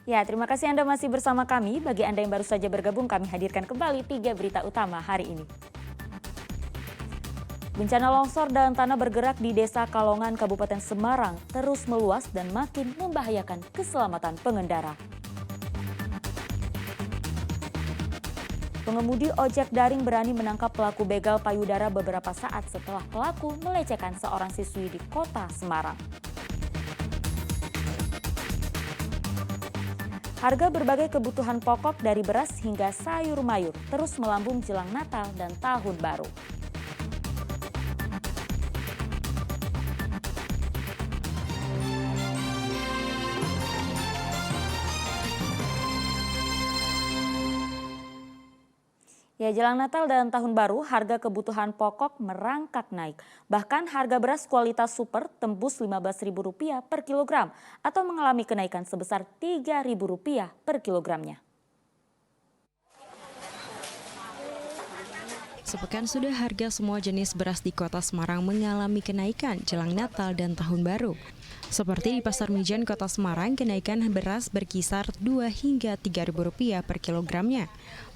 Ya, terima kasih Anda masih bersama kami. Bagi Anda yang baru saja bergabung, kami hadirkan kembali 3 berita utama hari ini. Bencana longsor dan tanah bergerak di Desa Kalongan, Kabupaten Semarang terus meluas dan makin membahayakan keselamatan pengendara. Pengemudi ojek daring berani menangkap pelaku begal payudara beberapa saat setelah pelaku melecehkan seorang siswi di kota Semarang. Harga berbagai kebutuhan pokok dari beras hingga sayur mayur terus melambung jelang Natal dan Tahun Baru. Ya, jelang Natal dan Tahun Baru, harga kebutuhan pokok merangkak naik. Bahkan harga beras kualitas super tembus Rp15.000 per kilogram atau mengalami kenaikan sebesar Rp3.000 per kilogramnya. Sepekan sudah harga semua jenis beras di kota Semarang mengalami kenaikan jelang Natal dan Tahun Baru. Seperti di Pasar Mijan Kota Semarang, kenaikan beras berkisar Rp2 hingga Rp3.000 per kilogramnya.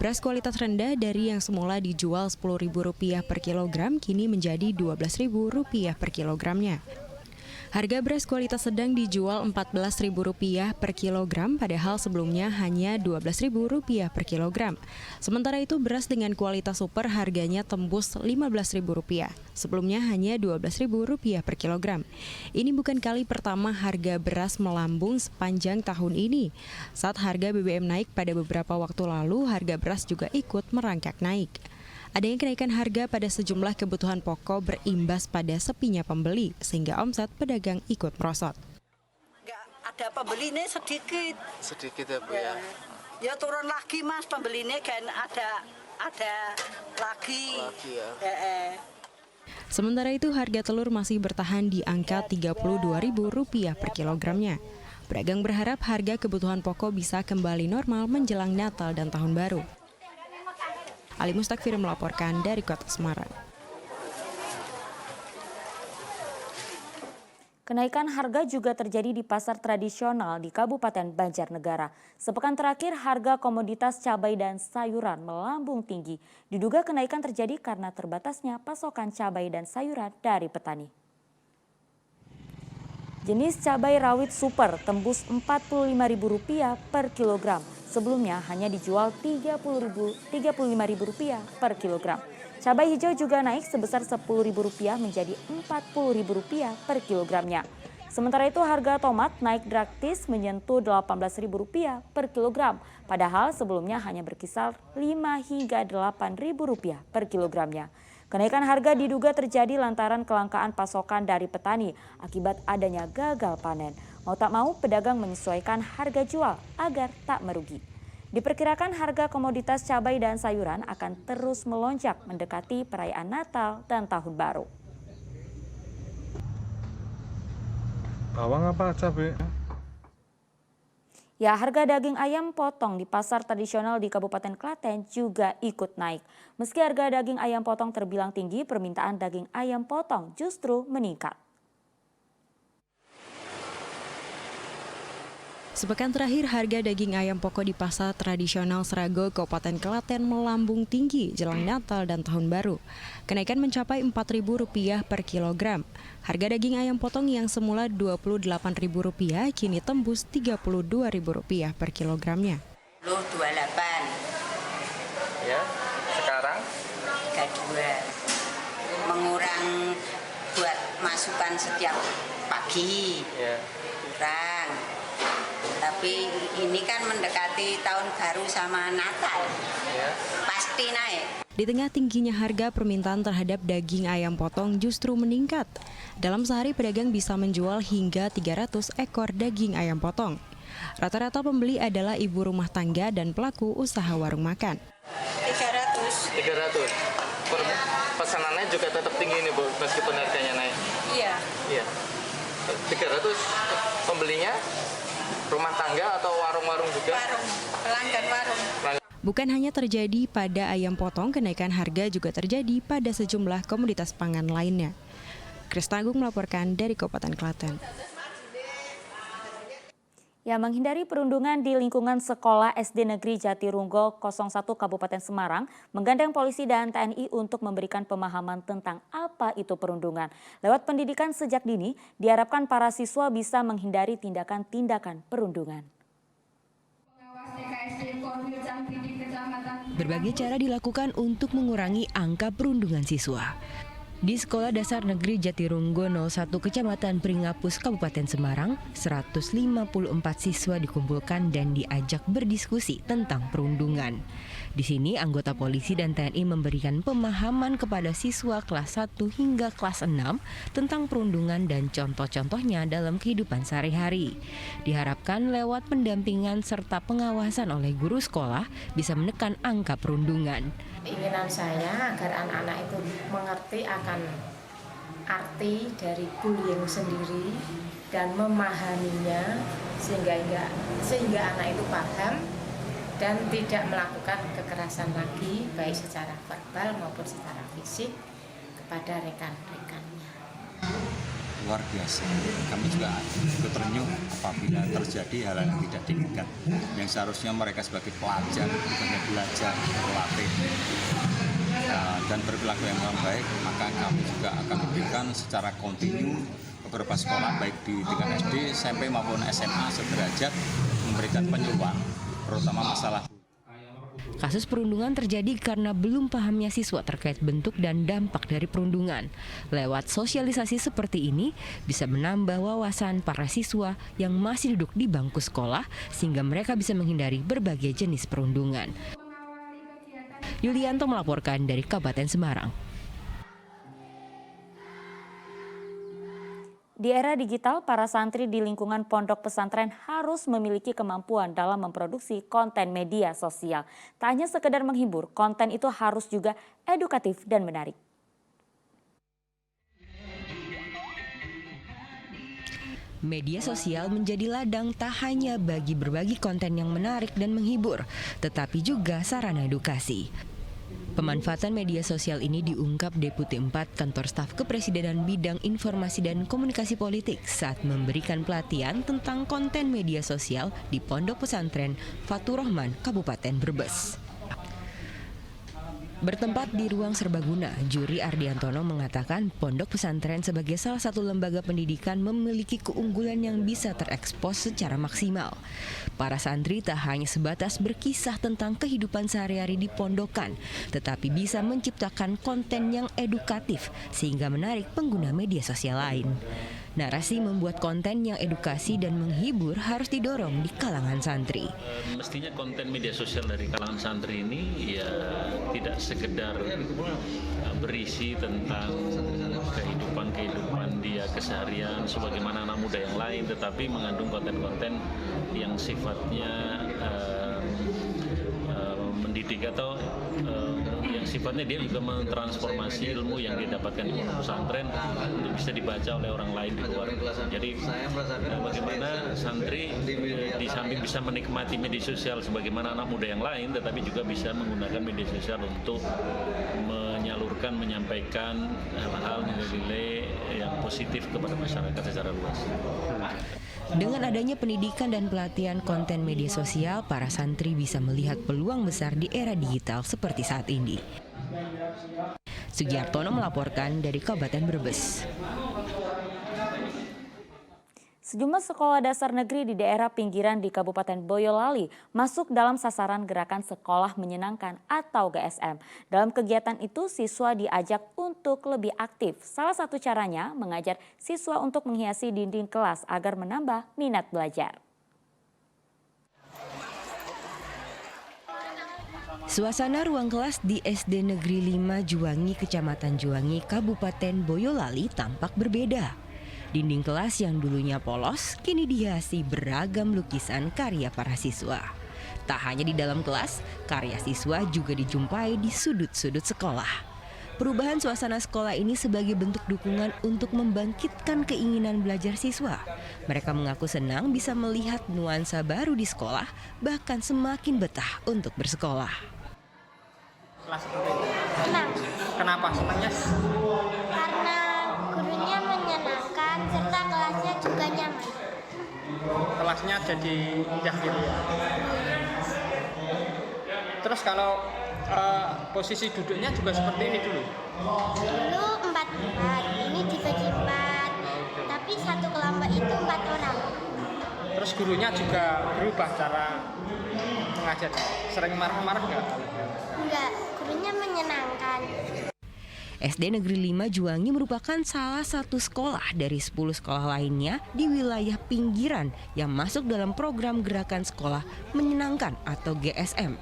Beras kualitas rendah dari yang semula dijual Rp10.000 per kilogram kini menjadi Rp12.000 per kilogramnya. Harga beras kualitas sedang dijual Rp14.000 per kilogram, padahal sebelumnya hanya Rp12.000 per kilogram. Sementara itu beras dengan kualitas super harganya tembus Rp15.000, sebelumnya hanya Rp12.000 per kilogram. Ini bukan kali pertama harga beras melambung sepanjang tahun ini. Saat harga BBM naik pada beberapa waktu lalu, harga beras juga ikut merangkak naik. Adanya kenaikan harga pada sejumlah kebutuhan pokok berimbas pada sepinya pembeli, sehingga omset pedagang ikut merosot. Nggak ada pembeli ini sedikit. Sedikit ya Bu ya? Ya turun lagi Mas, pembeli ini kan ada lagi. Ya. Sementara itu harga telur masih bertahan di angka Rp32.000 per kilogramnya. Pedagang berharap harga kebutuhan pokok bisa kembali normal menjelang Natal dan Tahun Baru. Ali Mustakfir melaporkan dari Kota Semarang. Kenaikan harga juga terjadi di pasar tradisional di Kabupaten Banjarnegara. Sepekan terakhir harga komoditas cabai dan sayuran melambung tinggi. Diduga kenaikan terjadi karena terbatasnya pasokan cabai dan sayuran dari petani. Jenis cabai rawit super tembus Rp45.000 per kilogram. Sebelumnya hanya dijual Rp35.000 per kilogram. Cabai hijau juga naik sebesar Rp10.000 menjadi Rp40.000 per kilogramnya. Sementara itu harga tomat naik drastis menyentuh Rp18.000 per kilogram. Padahal sebelumnya hanya berkisar Rp5 hingga Rp8.000 per kilogramnya. Kenaikan harga diduga terjadi lantaran kelangkaan pasokan dari petani akibat adanya gagal panen. Mau tak mau pedagang menyesuaikan harga jual agar tak merugi. Diperkirakan harga komoditas cabai dan sayuran akan terus melonjak mendekati perayaan Natal dan Tahun Baru. Bawang apa cabai? Ya, harga daging ayam potong di pasar tradisional di Kabupaten Klaten juga ikut naik. Meski harga daging ayam potong terbilang tinggi, permintaan daging ayam potong justru meningkat. Sepekan terakhir harga daging ayam pokok di pasar tradisional Serago, Kabupaten Klaten melambung tinggi jelang Natal dan Tahun Baru. Kenaikan mencapai Rp4.000 per kilogram. Harga daging ayam potong yang semula Rp28.000 kini tembus Rp32.000 per kilogramnya. 28. Ya, sekarang 32. Mengurang buat masukan setiap pagi. ya. Kurang. Tapi ini kan mendekati Tahun Baru sama Natal. Ya. Pasti naik. Di tengah tingginya harga, permintaan terhadap daging ayam potong justru meningkat. Dalam sehari pedagang bisa menjual hingga 300 ekor daging ayam potong. Rata-rata pembeli adalah ibu rumah tangga dan pelaku usaha warung makan. 300. Pesanannya juga tetap tinggi nih Bu, meskipun harganya naik. Iya. Iya. 300 pembelinya rumah tangga atau warung-warung juga? Warung, pelanggan warung. Bukan hanya terjadi pada ayam potong, kenaikan harga juga terjadi pada sejumlah komoditas pangan lainnya. Krista Agung melaporkan dari Kabupaten Klaten. Ya, menghindari perundungan di lingkungan sekolah SD Negeri Jatirunggo 01 Kabupaten Semarang menggandeng polisi dan TNI untuk memberikan pemahaman tentang apa itu perundungan. Lewat pendidikan sejak dini, diharapkan para siswa bisa menghindari tindakan-tindakan perundungan. Berbagai cara dilakukan untuk mengurangi angka perundungan siswa. Di Sekolah Dasar Negeri Jatirunggo 01 Kecamatan Pringapus Kabupaten Semarang, 154 siswa dikumpulkan dan diajak berdiskusi tentang perundungan. Di sini anggota polisi dan TNI memberikan pemahaman kepada siswa kelas 1 hingga kelas 6 tentang perundungan dan contoh-contohnya dalam kehidupan sehari-hari. Diharapkan lewat pendampingan serta pengawasan oleh guru sekolah bisa menekan angka perundungan. Keinginan saya agar anak-anak itu mengerti akan arti dari bullying sendiri dan memahaminya sehingga anak itu paham dan tidak melakukan kekerasan lagi baik secara verbal maupun secara fisik kepada rekan-rekannya. Luar biasa. Kami juga ikut terenyuh apabila terjadi hal yang tidak diinginkan. Yang seharusnya mereka sebagai pelajar, bukannya belajar, berlatih, dan berperilaku yang kurang baik, maka kami juga akan memberikan secara kontinu beberapa sekolah baik di tingkat SD, SMP maupun SMA sederajat memberikan penyuluhan, terutama masalah. Kasus perundungan terjadi karena belum pahamnya siswa terkait bentuk dan dampak dari perundungan. Lewat sosialisasi seperti ini bisa menambah wawasan para siswa yang masih duduk di bangku sekolah sehingga mereka bisa menghindari berbagai jenis perundungan. Yulianto melaporkan dari Kabupaten Semarang. Di era digital, para santri di lingkungan pondok pesantren harus memiliki kemampuan dalam memproduksi konten media sosial. Tak hanya sekedar menghibur, konten itu harus juga edukatif dan menarik. Media sosial menjadi ladang tak hanya bagi berbagi konten yang menarik dan menghibur, tetapi juga sarana edukasi. Pemanfaatan media sosial ini diungkap Deputi 4 Kantor Staf Kepresidenan Bidang Informasi dan Komunikasi Politik saat memberikan pelatihan tentang konten media sosial di Pondok Pesantren Fatur Rahman, Kabupaten Brebes. Bertempat di ruang serbaguna, Juri Ardiantono mengatakan pondok pesantren sebagai salah satu lembaga pendidikan memiliki keunggulan yang bisa terekspos secara maksimal. Para santri tak hanya sebatas berkisah tentang kehidupan sehari-hari di pondokan, tetapi bisa menciptakan konten yang edukatif sehingga menarik pengguna media sosial lain. Narasi membuat konten yang edukasi dan menghibur harus didorong di kalangan santri. Mestinya konten media sosial dari kalangan santri ini ya tidak sekedar berisi tentang kehidupan dia keseharian sebagaimana anak muda yang lain, tetapi mengandung konten-konten yang sifatnya mendidik atau yang sifatnya dia juga mentransformasi ilmu yang didapatkan di pesantren untuk bisa dibaca oleh orang lain di luar. Jadi bagaimana santri di samping bisa menikmati media sosial sebagaimana anak muda yang lain, tetapi juga bisa menggunakan media sosial untuk menyalurkan, menyampaikan hal-hal nilai-nilai yang positif kepada masyarakat secara luas. Dengan adanya pendidikan dan pelatihan konten media sosial, para santri bisa melihat peluang besar di era digital seperti saat ini. Sugiartono melaporkan dari Kabupaten Brebes. Sejumlah sekolah dasar negeri di daerah pinggiran di Kabupaten Boyolali masuk dalam sasaran gerakan Sekolah Menyenangkan atau GSM. Dalam kegiatan itu siswa diajak untuk lebih aktif. Salah satu caranya mengajar siswa untuk menghiasi dinding kelas agar menambah minat belajar. Suasana ruang kelas di SD Negeri 5 Juwangi, Kecamatan Juwangi, Kabupaten Boyolali tampak berbeda. Dinding kelas yang dulunya polos kini dihiasi beragam lukisan karya para siswa. Tak hanya di dalam kelas, karya siswa juga dijumpai di sudut-sudut sekolah. Perubahan suasana sekolah ini sebagai bentuk dukungan untuk membangkitkan keinginan belajar siswa. Mereka mengaku senang bisa melihat nuansa baru di sekolah, bahkan semakin betah untuk bersekolah. Senang. Kenapa senangnya? Karena gurunya menyenangkan serta kelasnya juga nyaman. Kelas kelasnya jadi indah gitu ya. Terus kalau posisi duduknya juga seperti ini dulu? Dulu 4, ini dibagi 4, tapi satu kelompok itu 4 orang. Terus gurunya juga berubah cara mengajarnya? Sering marah-marah nggak? Enggak, gurunya menyenangkan. SD Negeri 5 Juwangi merupakan salah satu sekolah dari 10 sekolah lainnya di wilayah pinggiran yang masuk dalam program Gerakan Sekolah Menyenangkan atau GSM.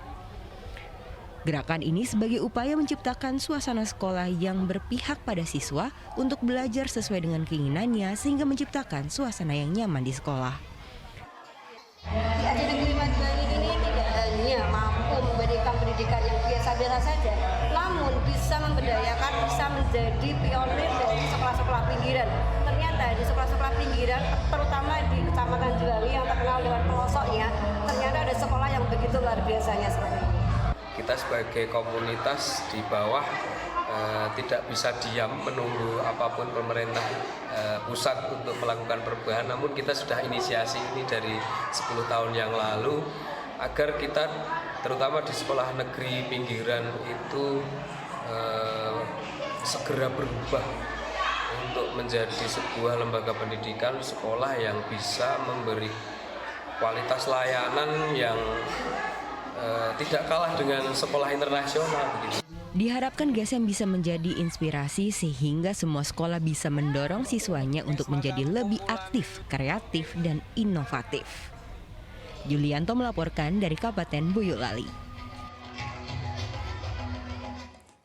Gerakan ini sebagai upaya menciptakan suasana sekolah yang berpihak pada siswa untuk belajar sesuai dengan keinginannya sehingga menciptakan suasana yang nyaman di sekolah. Di SD Negeri 5 Juwangi ini tidak hanya mampu memberikan pendidikan yang biasa-biasa saja, namun bisa memberdayakan, bisa menjadi pionir dari sekolah-sekolah pinggiran. Ternyata di sekolah-sekolah pinggiran, terutama di Kecamatan Juwangi yang terkenal dengan pelosoknya, ternyata ada sekolah yang begitu luar biasanya seperti ini. Kita sebagai komunitas di bawah tidak bisa diam menunggu apapun pemerintah pusat untuk melakukan perubahan, namun kita sudah inisiasi ini dari 10 tahun yang lalu agar kita terutama di sekolah negeri pinggiran itu segera berubah untuk menjadi sebuah lembaga pendidikan sekolah yang bisa memberi kualitas layanan yang tidak kalah dengan sekolah internasional begitu. Diharapkan GSM bisa menjadi inspirasi sehingga semua sekolah bisa mendorong siswanya untuk menjadi lebih aktif, kreatif, dan inovatif. Yulianto melaporkan dari Kabupaten Boyolali.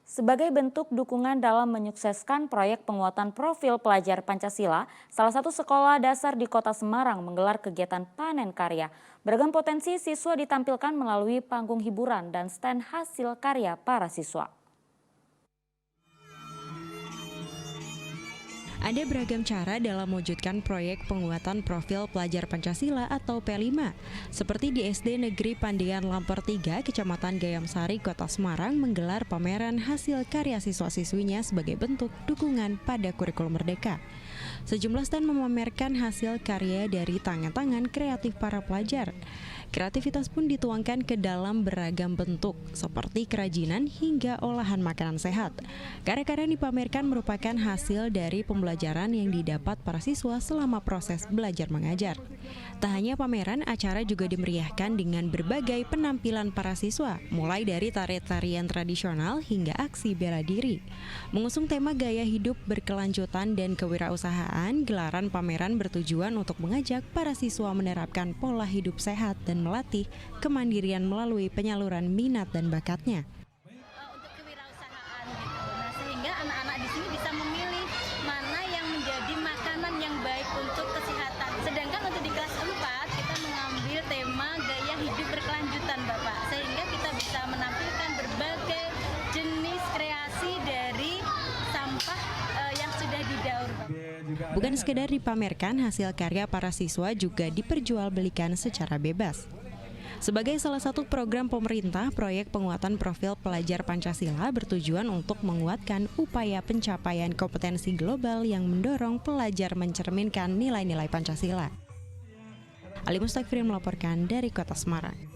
Sebagai bentuk dukungan dalam menyukseskan proyek penguatan profil pelajar Pancasila, salah satu sekolah dasar di Kota Semarang menggelar kegiatan panen karya. Beragam potensi siswa ditampilkan melalui panggung hiburan dan stand hasil karya para siswa. Ada beragam cara dalam mewujudkan proyek penguatan profil pelajar Pancasila atau P5. Seperti di SD Negeri Pandean Lamper 3, Kecamatan Gayamsari, Kota Semarang menggelar pameran hasil karya siswa-siswinya sebagai bentuk dukungan pada kurikulum merdeka. Sejumlah stand memamerkan hasil karya dari tangan-tangan kreatif para pelajar. Kreativitas pun dituangkan ke dalam beragam bentuk, seperti kerajinan hingga olahan makanan sehat. Karya-karya yang dipamerkan merupakan hasil dari pembelajaran yang didapat para siswa selama proses belajar mengajar. Tak hanya pameran, acara juga dimeriahkan dengan berbagai penampilan para siswa, mulai dari tarian tradisional hingga aksi bela diri. Mengusung tema gaya hidup berkelanjutan dan kewirausahaan, gelaran pameran bertujuan untuk mengajak para siswa menerapkan pola hidup sehat dan melatih kemandirian melalui penyaluran minat dan bakatnya. Untuk kewirausahaan gitu. Nah, sehingga anak-anak di sini bisa memilih mana yang menjadi makanan yang baik untuk kesehatan. Sedangkan untuk di kelas 4 kita mengambil tema gaya hidup berkelanjutan, Bapak. Sehingga kita bisa menampilkan berbagai jenis kreasi dari sampah yang sudah didaur, Bapak. Bukan sekedar dipamerkan, hasil karya para siswa juga diperjualbelikan secara bebas. Sebagai salah satu program pemerintah, proyek penguatan profil pelajar Pancasila bertujuan untuk menguatkan upaya pencapaian kompetensi global yang mendorong pelajar mencerminkan nilai-nilai Pancasila. Ali Mustaqfirin melaporkan dari Kota Semarang.